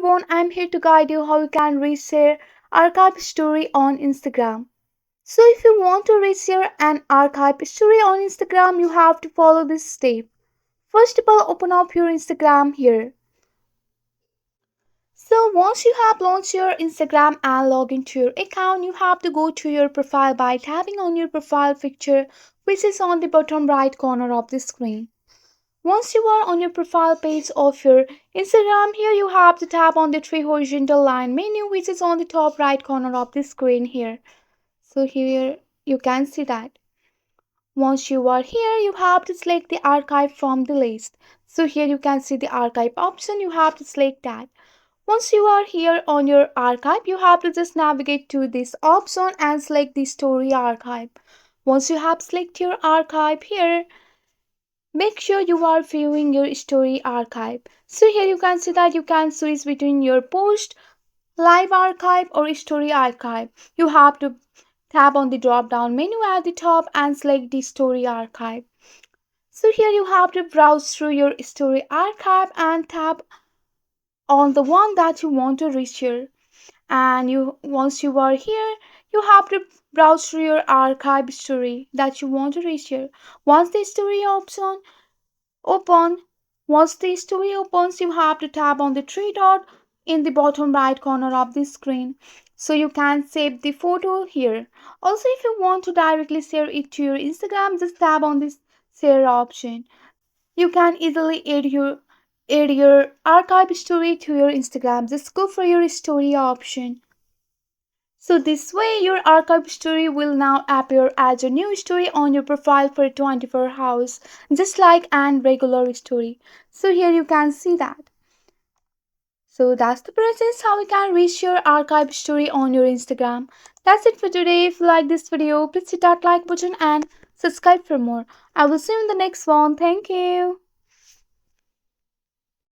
everyone, I'm here to guide you how you can reshare archive story on Instagram. So if you want to reshare an archive story on Instagram, you have to follow this step. First of all, open up your Instagram here. So once you have launched your Instagram and log into your account, you have to go to your profile by tapping on your profile picture, which is on the bottom right corner of the screen. Once you are on your profile page of your Instagram, here you have to tap on the three horizontal line menu which is on the top right corner of the screen here. So here you can see that. Once you are here, you have to select the archive from the list. So here you can see the archive option, you have to select that. Once you are here on your archive, you have to just navigate to this option and select the story archive. Once you have selected your archive here, make sure you are viewing your story archive. So here you can see that you can switch between your post, live archive or story archive. You have to tap on the drop down menu at the top and select the story archive. So here you have to browse through your story archive and tap on the one that you want to reshare. And once you are here, you have to browse through your archive story that you want to reshare. Once the story option open. Once the story opens, you have to tap on the three dot in the bottom right corner of the screen so you can save the photo here. Also, if you want to directly share it to your Instagram, just tap on this share option. You can easily add your archive story to your Instagram. Just go for your story option. So this way your archive story will now appear as a new story on your profile for 24 hours, just like an regular story. So here you can see that. So that's the process how you can reach your archive story on your Instagram. That's it for today. If you like this video, please hit that like button and subscribe for more. I will see you in the next one. Thank you.